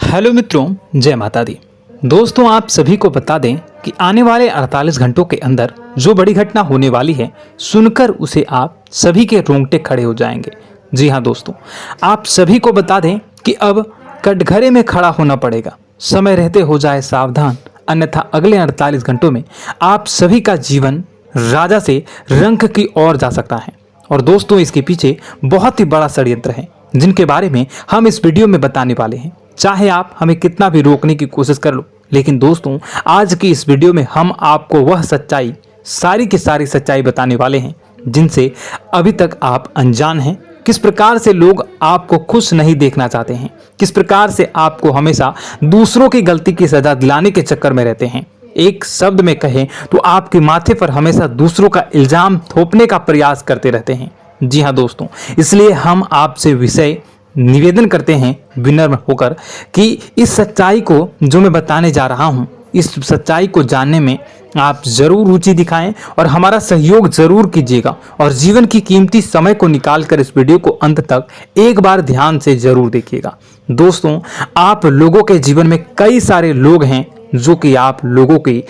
Hello मित्रों, जय माता दी। दोस्तों, आप सभी को बता दें कि आने वाले 48 घंटों के अंदर जो बड़ी घटना होने वाली है, सुनकर उसे आप सभी के रोंगटे खड़े हो जाएंगे। जी हाँ दोस्तों, आप सभी को बता दें कि अब कटघरे में खड़ा होना पड़ेगा। समय रहते हो जाए सावधान, अन्यथा अगले 48 घंटों में आप सभी का जीवन राजा से रंक की ओर जा सकता है। और दोस्तों, इसके पीछे बहुत ही बड़ा षड्यंत्र है जिनके बारे में हम इस वीडियो में बताने वाले हैं। चाहे आप हमें कितना भी रोकने की कोशिश कर लो, लेकिन दोस्तों आज की इस वीडियो में हम आपको वह सच्चाई, सारी की सारी सच्चाई बताने वाले हैं जिनसे अभी तक आप अनजान हैं। किस प्रकार से लोग आपको खुश नहीं देखना चाहते हैं, किस प्रकार से आपको हमेशा दूसरों की गलती की सजा दिलाने के चक्कर में रहते हैं। एक शब्द में कहें तो आपके माथे पर हमेशा दूसरों का इल्जाम थोपने का प्रयास करते रहते हैं। जी हाँ दोस्तों, इसलिए हम आपसे विषय निवेदन करते हैं विनम्र होकर कि इस सच्चाई को जो मैं बताने जा रहा हूं, इस सच्चाई को जानने में आप जरूर रुचि दिखाएं और हमारा सहयोग जरूर कीजिएगा। और जीवन की कीमती समय को निकालकर इस वीडियो को अंत तक एक बार ध्यान से जरूर देखिएगा। दोस्तों, आप लोगों के जीवन में कई सारे लोग हैं जो कि आप लोगों की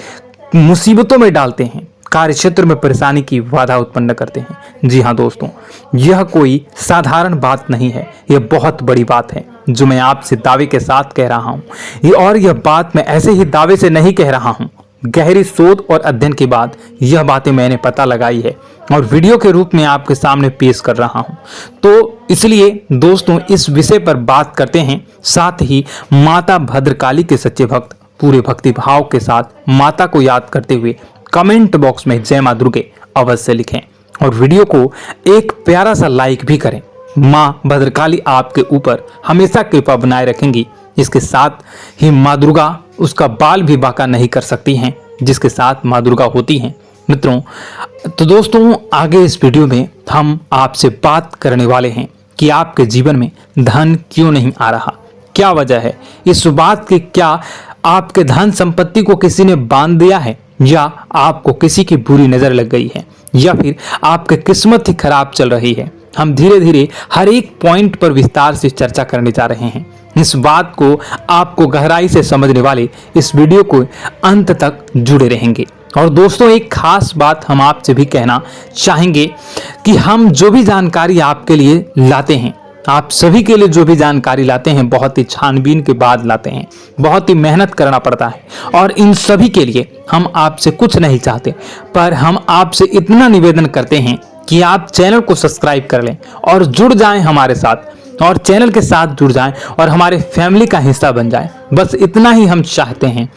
मुसीबतों में डालते हैं, कार्य क्षेत्र में परेशानी की बाधा उत्पन्न करते हैं। जी हाँ दोस्तों, यह कोई साधारण बात नहीं है, यह बहुत बड़ी बात है जो मैं आपसे दावे के साथ कह रहा हूँ। और यह बात मैं ऐसे ही दावे से नहीं कह रहा हूँ, गहरी शोध और अध्ययन के बाद यह बातें मैंने पता लगाई है और वीडियो के रूप में आपके सामने पेश कर रहा हूँ। तो इसलिए दोस्तों, इस विषय पर बात करते हैं। साथ ही माता भद्रकाली के सच्चे भक्त पूरे भक्ति भाव के साथ माता को याद करते हुए कमेंट बॉक्स में जय मां दुर्गे अवश्य लिखें और वीडियो को एक प्यारा सा लाइक भी करें। मां भद्रकाली आपके ऊपर हमेशा कृपा बनाए रखेंगी। इसके साथ ही मां दुर्गा उसका बाल भी बांका नहीं कर सकती हैं जिसके साथ मां दुर्गा होती हैं। मित्रों, तो दोस्तों आगे इस वीडियो में हम आपसे बात करने वाले हैं कि आपके जीवन में धन क्यों नहीं आ रहा, क्या वजह है इस बात की। क्या आपके धन संपत्ति को किसी ने बांध दिया है, या आपको किसी की बुरी नजर लग गई है, या फिर आपकी किस्मत ही खराब चल रही है। हम धीरे धीरे हर एक पॉइंट पर विस्तार से चर्चा करने जा रहे हैं। इस बात को आपको गहराई से समझने वाले इस वीडियो को अंत तक जुड़े रहेंगे। और दोस्तों, एक खास बात हम आपसे भी कहना चाहेंगे कि हम जो भी जानकारी आपके लिए लाते हैं, आप सभी के लिए जो भी जानकारी लाते हैं, बहुत ही छानबीन के बाद लाते हैं, बहुत ही मेहनत करना पड़ता है। और इन सभी के लिए हम आपसे कुछ नहीं चाहते, पर हम आपसे इतना निवेदन करते हैं कि आप चैनल को सब्सक्राइब कर लें और जुड़ जाएं हमारे साथ, और चैनल के साथ जुड़ जाएं और हमारे फैमिली का हिस्सा बन जाएं। बस इतना ही हम चाहते हैं।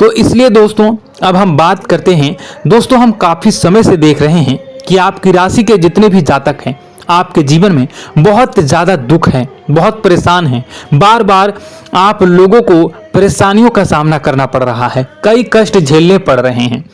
तो इसलिए दोस्तों, अब हम बात करते हैं। दोस्तों, हम काफी समय से देख रहे हैं कि आपकी राशि के जितने भी जातक हैं, आपके जीवन में बहुत ज्यादा दुख है, बहुत परेशान हैं। बार बार आप लोगों को परेशानियों का सामना करना पड़ रहा है, कई कष्ट झेलने पड़ रहे हैं।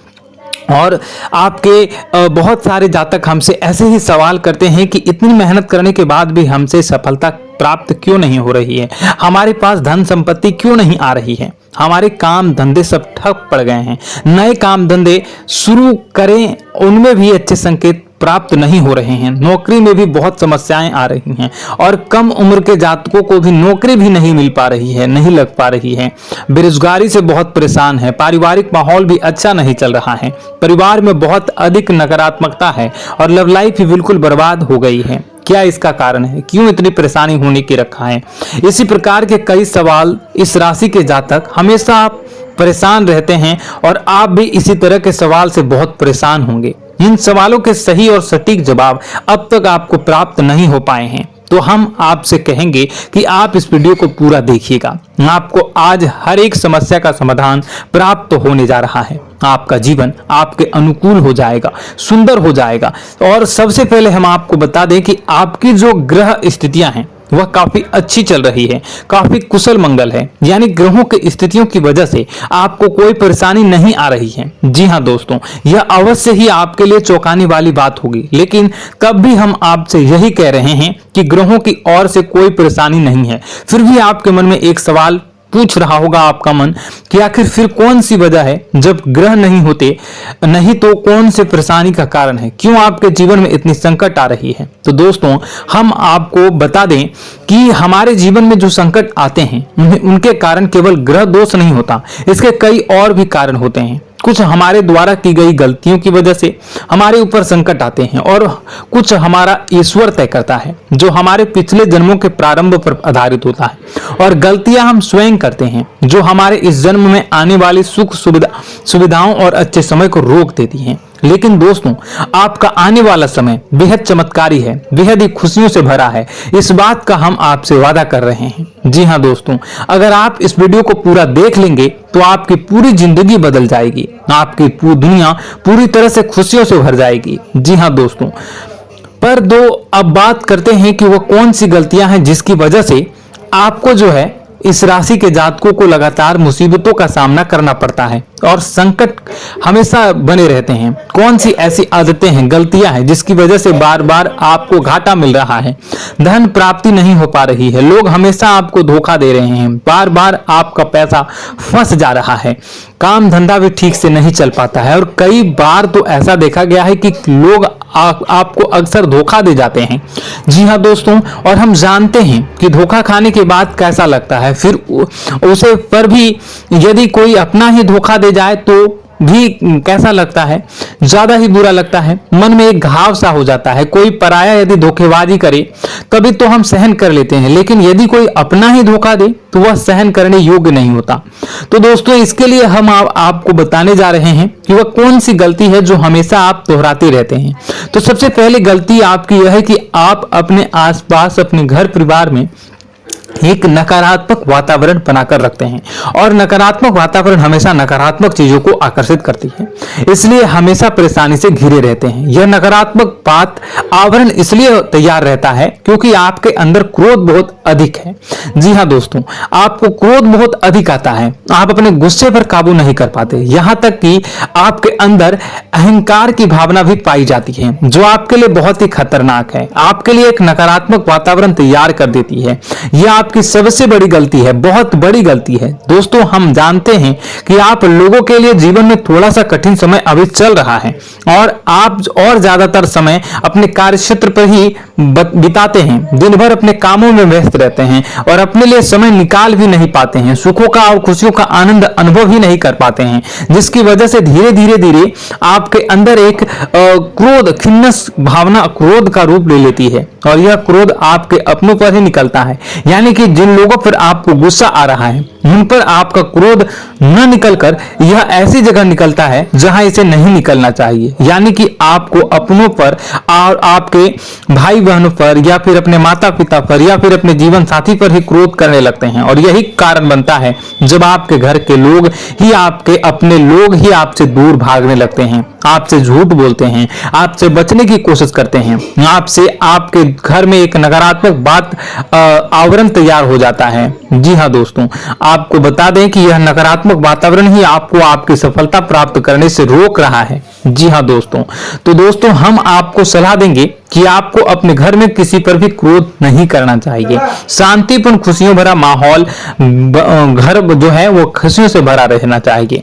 और आपके बहुत सारे जातक हमसे ऐसे ही सवाल करते हैं कि इतनी मेहनत करने के बाद भी हमसे सफलता प्राप्त क्यों नहीं हो रही है, हमारे पास धन संपत्ति क्यों नहीं आ रही है, हमारे काम धंधे सब ठप पड़ गए हैं, नए काम धंधे शुरू करें उनमें भी अच्छे संकेत प्राप्त नहीं हो रहे हैं, नौकरी में भी बहुत समस्याएं आ रही हैं, और कम उम्र के जातकों को भी नौकरी भी नहीं मिल पा रही है, नहीं लग पा रही है, बेरोजगारी से बहुत परेशान है, पारिवारिक माहौल भी अच्छा नहीं चल रहा है, परिवार में बहुत अधिक नकारात्मकता है और लव लाइफ भी बिल्कुल बर्बाद हो गई है। क्या इसका कारण है, क्यों इतनी परेशानी होने की रखा है? इसी प्रकार के कई सवाल इस राशि के जातक हमेशा आप परेशान रहते हैं और आप भी इसी तरह के सवाल से बहुत परेशान होंगे। इन सवालों के सही और सटीक जवाब अब तक आपको प्राप्त नहीं हो पाए हैं, तो हम आपसे कहेंगे कि आप इस वीडियो को पूरा देखिएगा। आपको आज हर एक समस्या का समाधान प्राप्त होने जा रहा है। आपका जीवन आपके अनुकूल हो जाएगा, सुंदर हो जाएगा। और सबसे पहले हम आपको बता दें कि आपकी जो ग्रह स्थितियां हैं वह काफी अच्छी चल रही है, काफी कुशल मंगल है, यानी ग्रहों की स्थितियों की वजह से आपको कोई परेशानी नहीं आ रही है। जी हाँ दोस्तों, यह अवश्य ही आपके लिए चौंकाने वाली बात होगी, लेकिन तब भी हम आपसे यही कह रहे हैं कि ग्रहों की ओर से कोई परेशानी नहीं है। फिर भी आपके मन में एक सवाल पूछ रहा होगा आपका मन कि आखिर फिर कौन सी वजह है, जब ग्रह नहीं होते नहीं तो कौन से परेशानी का कारण है, क्यों आपके जीवन में इतनी संकट आ रही है। तो दोस्तों हम आपको बता दें कि हमारे जीवन में जो संकट आते हैं उनके कारण केवल ग्रह दोष नहीं होता, इसके कई और भी कारण होते हैं। कुछ हमारे द्वारा की गई गलतियों की वजह से हमारे ऊपर संकट आते हैं और कुछ हमारा ईश्वर तय करता है, जो हमारे पिछले जन्मों के प्रारंभ पर आधारित होता है। और गलतियां हम स्वयं करते हैं, जो हमारे इस जन्म में आने वाली सुख सुविधाओं और अच्छे समय को रोक देती हैं। लेकिन दोस्तों आपका आने वाला समय बेहद चमत्कारी है, बेहद ही खुशियों से भरा है, इस बात का हम आपसे वादा कर रहे हैं। जी हाँ दोस्तों, अगर आप इस वीडियो को पूरा देख लेंगे तो आपकी पूरी जिंदगी बदल जाएगी, आपकी पूरी दुनिया पूरी तरह से खुशियों से भर जाएगी। जी हाँ दोस्तों, पर अब बात करते हैं कि वो कौन सी गलतियां हैं जिसकी वजह से आपको जो है इस राशि के जातकों को लगातार मुसीबतों का सामना करना पड़ता है और संकट हमेशा बने रहते हैं। कौन सी ऐसी आदतें हैं, गलतियां हैं जिसकी वजह से बार बार आपको घाटा मिल रहा है, धन प्राप्ति नहीं हो पा रही है, लोग हमेशा आपको धोखा दे रहे हैं, बार बार आपका पैसा फंस जा रहा है, काम धंधा भी ठीक से नहीं चल पाता है और कई बार तो ऐसा देखा गया है कि लोग आपको अक्सर धोखा दे जाते हैं। जी हाँ दोस्तों, और हम जानते हैं कि धोखा खाने के बाद कैसा लगता है, फिर उसे पर भी यदि कोई अपना ही धोखा दे जाए तो भी कैसा लगता है, ज्यादा ही बुरा लगता है, मन में एक घाव सा हो जाता है। कोई पराया यदि धोखेबाजी करे तभी तो हम सहन कर लेते हैं, लेकिन यदि कोई अपना ही धोखा दे तो वह सहन करने योग्य नहीं होता। तो दोस्तों इसके लिए हम आपको बताने जा रहे हैं कि वह कौन सी गलती है जो हमेशा आप दोहराते रहते हैं। तो सबसे पहले गलती आपकी यह है कि आप अपने आसपास, अपने घर परिवार में एक नकारात्मक वातावरण बनाकर रखते हैं और नकारात्मक वातावरण हमेशा नकारात्मक चीजों को आकर्षित करती है, इसलिए हमेशा परेशानी से घिरे रहते हैं। यह नकारात्मक बात आवरण इसलिए तैयार रहता है क्योंकि आपके अंदर क्रोध बहुत अधिक है। जी हाँ दोस्तों, आपको क्रोध बहुत अधिक आता है, आप अपने गुस्से पर काबू नहीं कर पाते, यहाँ तक कि आपके अंदर अहंकार की भावना भी पाई जाती है, जो आपके लिए बहुत ही खतरनाक है, आपके लिए एक नकारात्मक वातावरण तैयार कर देती है। यह आपकी सबसे बड़ी गलती है, बहुत बड़ी गलती है। दोस्तों हम जानते हैं कि आप लोगों के लिए जीवन में थोड़ा सा कठिन समय अभी चल रहा है और आप और ज्यादातर समय अपने कार्य क्षेत्र पर ही बिताते हैं, दिन भर अपने कामों में व्यस्त रहते हैं और अपने लिए समय निकाल भी नहीं पाते हैं, सुखों का और खुशियों का आनंद अनुभव ही नहीं कर पाते हैं, जिसकी वजह से धीरे धीरे आपके अंदर एक क्रोध, खिन्नस भावना क्रोध का रूप ले लेती है और यह क्रोध आपके अपनों पर ही निकलता है। यानी कि जिन लोगों पर आपको गुस्सा आ रहा है उन पर आपका क्रोध न निकलकर यह ऐसी जगह निकलता है जहां इसे नहीं निकलना चाहिए, यानी कि आपको अपनों पर और आपके भाई बहनों पर या फिर अपने माता पिता पर या फिर अपने जीवन साथी पर ही क्रोध करने लगते हैं। और यही कारण बनता है जब आपके घर के लोग ही, आपके अपने लोग ही आपसे दूर भागने लगते हैं, आपसे झूठ बोलते हैं, आपसे बचने की कोशिश करते हैं, आपसे आपके घर में एक नकारात्मक बात आवरण तैयार हो जाता है। जी हाँ दोस्तों, आपको बता दें कि यह नकारात्मक वातावरण ही आपको आपकी सफलता प्राप्त करने से रोक रहा है। जी हाँ दोस्तों, तो दोस्तों हम आपको सलाह देंगे कि आपको अपने घर में किसी पर भी क्रोध नहीं करना चाहिए। शांतिपूर्ण खुशियों भरा माहौल, घर जो है वो खुशियों से भरा रहना चाहिए।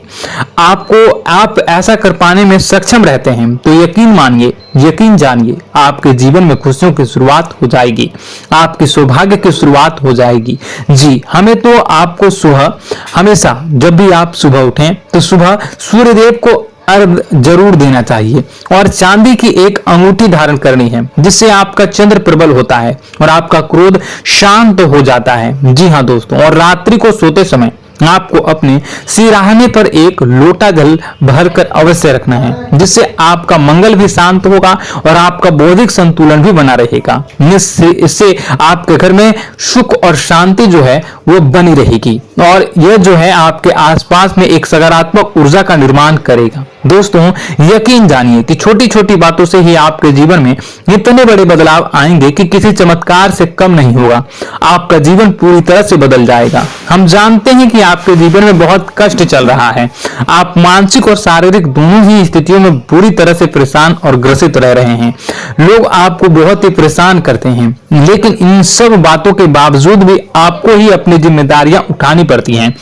आप ऐसा कर पाने में सक्षम रहते हैं तो यकीन मानिए, यकीन जानिए, आपके जीवन में खुशियों की शुरुआत हो जाएगी, आपकी सौभाग्य की शुरुआत हो जाएगी। जी हमें तो आपको सुबह, हमेशा जब भी आप सुबह उठें तो सुबह सूर्यदेव को अर्घ जरूर देना चाहिए और चांदी की एक अंगूठी धारण करनी है, जिससे आपका चंद्र प्रबल होता है और आपका क्रोध शांत हो जाता है। जी हाँ दोस्तों, और रात्रि को सोते समय आपको अपने सिराहने पर एक लोटा जल भरकर अवश्य रखना है, जिससे आपका मंगल भी शांत होगा और आपका बौद्धिक संतुलन भी बना रहेगा। इससे आपके घर में सुख और शांति जो है वो बनी रहेगी और यह जो है आपके आसपास में एक सकारात्मक ऊर्जा का निर्माण करेगा। दोस्तों यकीन जानिए कि छोटी छोटी बातों से ही आपके जीवन में इतने बड़े बदलाव आएंगे कि किसी चमत्कार से कम नहीं होगा, आपका जीवन पूरी तरह से बदल जाएगा। हम जानते हैं कि आपके जीवन में बहुत कष्ट चल रहा है। आप मानसिक और शारीरिक दोनों ही स्थितियों में बुरी तरह से परेशान और ग्रसित रह रहे हैं। लोग आपको बहुत ही परेशान करते हैं, लेकिन इन सब बातों के बावजूद भी आपको ही अपनी जिम्मेदारियां उठानी पड़ती हैं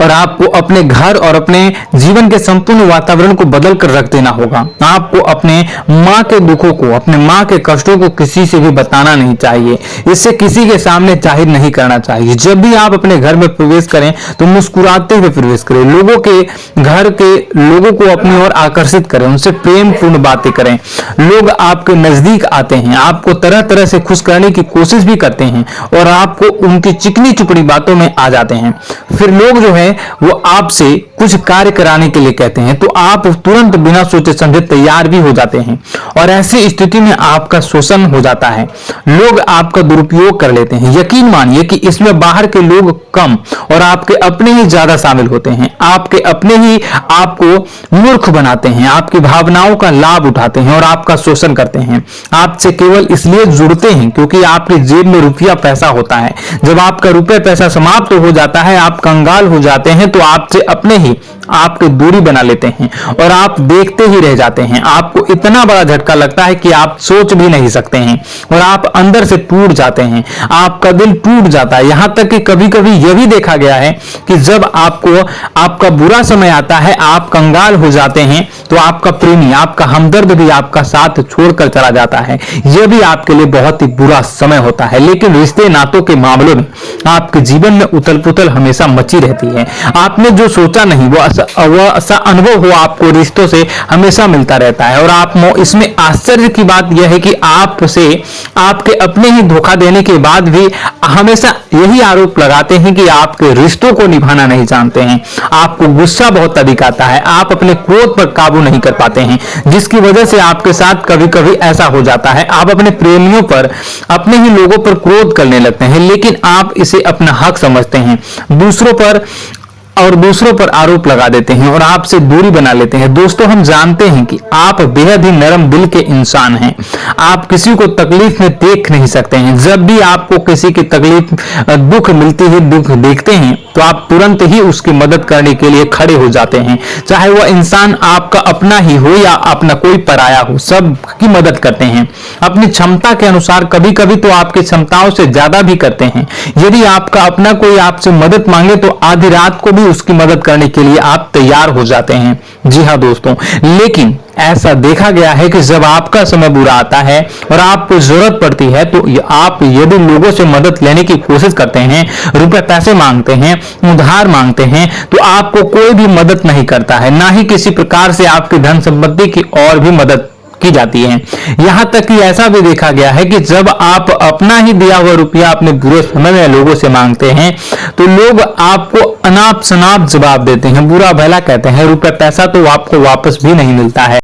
और आपको अपने घर और अपने जीवन के संपूर्ण वातावरण को बदल कर रख देना होगा। आपको अपने माँ के दुखों को, अपने माँ के कष्टों को किसी से भी बताना नहीं चाहिए, इससे किसी के सामने जाहिर नहीं करना चाहिए। जब भी आप अपने घर में प्रवेश करें तो मुस्कुराते हुए प्रवेश करें, लोगों के घर के लोगों को अपनी ओर आकर्षित करें, उनसे प्रेम पूर्ण बातें करें। लोग आपके नजदीक आते हैं, आपको तरह तरह से खुश करने की कोशिश भी करते हैं और आपको उनकी चिकनी चुपड़ी बातों में आ जाते हैं। फिर लोग जो है वो आपसे कुछ कार्य कराने के लिए कहते हैं तो आप तुरंत बिना सोचे समझे तैयार भी हो जाते हैं और ऐसी स्थिति में आपका शोषण हो जाता है। लोग आपका दुरुपयोग कर लेते हैं। यकीन मानिए कि इसमें बाहर के लोग कम और आपके अपने ही ज्यादा शामिल होते हैं। आपके अपने ही आपको मूर्ख बनाते हैं, आपकी भावनाओं का लाभ उठाते हैं और आपका शोषण करते हैं। आपसे केवल इसलिए जुड़ते हैं क्योंकि आपकी जेब में रुपया पैसा होता है। जब आपका रुपया पैसा समाप्त हो जाता है, आप कंगाल हो जाते हैं, तो आपसे अपने ही आपकी दूरी बना लेते हैं और आप देखते ही रह जाते हैं। आपको इतना बड़ा झटका लगता है कि आप सोच भी नहीं सकते हैं और आप अंदर से टूट जाते हैं। आपका दिल टूट जाता है। यहां तक कि कभी कभी यह भी देखा गया है कि जब आपको आपका बुरा समय आता है, आप कंगाल हो जाते हैं, तो आपका प्रेमी, आपका हमदर्द भी आपका साथ छोड़कर चला जाता है। यह भी आपके लिए बहुत ही बुरा समय होता है। लेकिन रिश्ते नातों के मामलों में आपके जीवन में उथल पुथल हमेशा मची रहती है। आपने जो सोचा नहीं वो ऐसा अनुभव हो आपको रिश्तों से हमेशा मिलता रहता है। और आप इसमें आश्चर्य की बात यह है कि आपसे आपके अपने ही धोखा देने के बाद भी हमेशा यही आरोप लगाते हैं कि आपके रिश्तों को निभाना नहीं जानते हैं। आपको गुस्सा बहुत अधिक आता है, आप अपने क्रोध पर काबू नहीं कर पाते हैं, जिसकी वजह से आपके साथ कभी कभी ऐसा हो जाता है आप अपने प्रेमियों पर, अपने ही लोगों पर क्रोध करने लगते हैं, लेकिन आप इसे अपना हक समझते हैं, दूसरों पर आरोप लगा देते हैं और आपसे दूरी बना लेते हैं। दोस्तों, हम जानते हैं कि आप बेहद ही नरम दिल के इंसान हैं। आप किसी को तकलीफ में देख नहीं सकते हैं। जब भी आपको किसी की तकलीफ, दुख मिलती है, दुख देखते हैं, तो आप तुरंत ही उसकी मदद करने के लिए खड़े हो जाते हैं। चाहे वह इंसान आपका अपना ही हो या अपना कोई पराया हो, सबकी मदद करते हैं अपनी क्षमता के अनुसार। कभी कभी तो आपकी क्षमताओं से ज्यादा भी करते हैं। यदि आपका अपना कोई आपसे मदद मांगे तो आधी रात को भी उसकी मदद करने के लिए आप तैयार हो जाते हैं। जी हाँ दोस्तों, लेकिन ऐसा देखा गया है कि जब आपका समय बुरा आता है और आपको जरूरत पड़ती है तो आप यदि लोगों से मदद लेने की कोशिश करते हैं, रुपए पैसे मांगते हैं, उधार मांगते हैं, तो आपको कोई भी मदद नहीं करता है, ना ही किसी प्रकार से आपकी धन संपत्ति की और भी मदद की जाती है। यहां तक कि ऐसा भी देखा गया है कि जब आप अपना ही दिया हुआ रुपया अपने बुरे समय में लोगों से मांगते हैं तो लोग आपको अनाप शनाप जवाब देते हैं, बुरा भला कहते हैं, रुपया पैसा तो आपको वापस भी नहीं मिलता है।